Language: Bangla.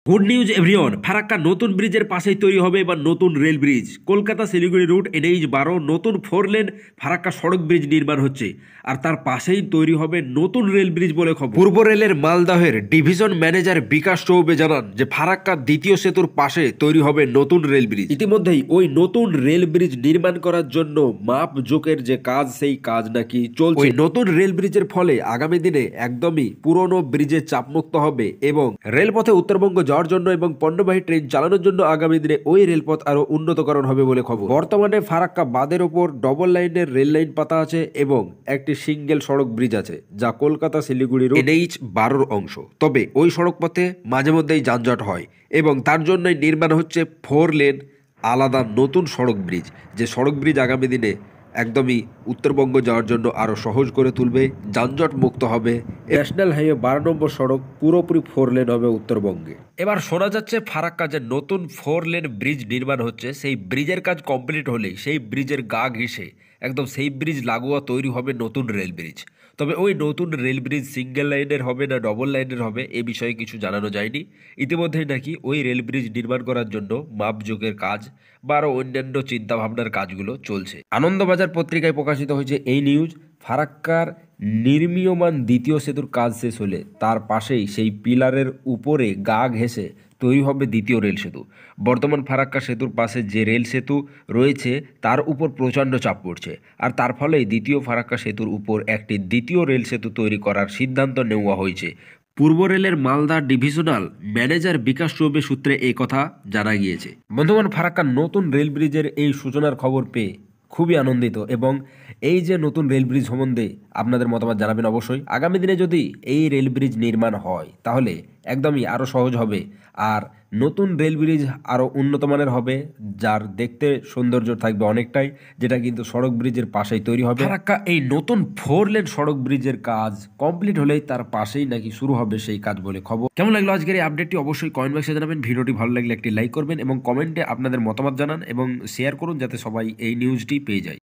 গুড নিউজ এভরিওয়ান, ফারাক্কা নতুন ব্রিজের পাশেই তৈরি হবে এবার নতুন rail bridge. Kolkata Siliguri route NH-12 নতুন 4 লেন ফারাক্কা সড়ক ব্রিজ নির্মাণ হচ্ছে, আর তার পাশেই তৈরি হবে নতুন রেল ব্রিজ বলে খবর। পূর্ব রেলের মালদহের ডিভিশন ম্যানেজার বিকাশ চৌবে জানান যে ফারাক্কা দ্বিতীয় সেতুর পাশে তৈরি হবে নতুন রেল ব্রিজ। ইতিমধ্যেই ওই নতুন রেল ব্রিজ নির্মাণ করার জন্য মাপ জোকের যে কাজ, সেই কাজ নাকি চলছে। ওই নতুন রেল ব্রিজের ফলে আগামী দিনে একদমই পুরনো ব্রিজে চাপমুক্ত হবে এবং রেলপথে উত্তরবঙ্গ যাওয়ার জন্য এবং পণ্যবাহী ট্রেন চালানোর জন্য আগামী দিনে ওই রেলপথ আরো উন্নতকরণ হবে বলে খবর। বর্তমানে ফারাক্কা বাঁধের ওপর ডবল লাইনের রেল লাইন পাতা আছে এবং একটি সিঙ্গেল সড়ক ব্রিজ আছে, যা কলকাতা শিলিগুড়ি রুট NH-12 অংশ। তবে ওই সড়ক পথে মাঝে মধ্যেই যানজট হয় এবং তার জন্যই নির্মাণ হচ্ছে 4 লেন আলাদা নতুন সড়ক ব্রিজ, যে সড়ক ব্রিজ আগামী দিনে একদমই উত্তরবঙ্গ যাওয়ার জন্য আরো সহজ করে তুলবে, যানজট মুক্ত হবে। ন্যাশনাল হাইওয়ে 12 নম্বর সড়ক পুরোপুরি 4 লেন হবে উত্তরবঙ্গে। এবার শোনা যাচ্ছে ফারাক্কা যে নতুন 4 লেন ব্রিজ নির্মাণ হচ্ছে, সেই ব্রিজের কাজ কমপ্লিট হলেই সেই ব্রিজের গা ঘেঁষে একদম সেই ব্রিজ লাগোয়া তৈরি হবে নতুন রেল ব্রিজ। তবে ওই নতুন রেল ব্রিজ সিঙ্গেল লাইনের হবে না ডবল লাইনের হবে এ বিষয়ে কিছু জানানো যায়নি। ইতিমধ্যেই নাকি ওই রেল ব্রিজ নির্মাণ করার জন্য মাপজোকের কাজ বা আরও অন্যান্য চিন্তাভাবনার কাজগুলো চলছে। আনন্দবাজার পত্রিকায় প্রকাশিত হয়েছে এই নিউজ। ফারাক্কার নির্মীয়মান দ্বিতীয় সেতুর কাজ শেষ হলে তার পাশেই সেই পিলারের উপরে গা ঘেঁষে তৈরি হবে দ্বিতীয় রেল সেতু। বর্তমান ফারাক্কা সেতুর পাশে যে রেল সেতু রয়েছে তার উপর প্রচণ্ড চাপ পড়ছে, আর তার ফলেই দ্বিতীয় ফারাক্কা সেতুর উপর একটি দ্বিতীয় রেল সেতু তৈরি করার সিদ্ধান্ত নেওয়া হয়েছে। পূর্ব রেলের মালদা ডিভিশনাল ম্যানেজার বিকাশ চৌবে সূত্রে এই কথা জানা গিয়েছে। বন্ধুগণ, ফারাক্কার নতুন রেল ব্রিজের এই সূচনার খবর পেয়ে খুবই আনন্দিত এবং এই যে নতুন রেল ব্রিজ সম্বন্ধে আপনাদের মতামত জানাবেন অবশ্যই। আগামী দিনে যদি এই রেল ব্রিজ নির্মাণ হয় তাহলে একদমই আরও সহজ হবে, আর নতুন রেল ব্রিজ আরও উন্নত মানের হবে, যার দেখতে সৌন্দর্য থাকবে অনেকটাই, যেটা কিন্তু সড়ক ব্রিজের পাশেই তৈরি হবে। ফারাক্কা এই নতুন 4 লেন সড়ক ব্রিজের কাজ কমপ্লিট হলেই তার পাশেই নাকি শুরু হবে সেই কাজ বলে খবর। কেমন লাগলো আজকের এই আপডেটটি অবশ্যই কমেন্ট বক্সে জানাবেন। ভিডিওটি ভালো লাগলে একটি লাইক করবেন এবং কমেন্টে আপনাদের মতামত জানান এবং শেয়ার করুন, যাতে সবাই এই নিউজটি পেয়ে যায়।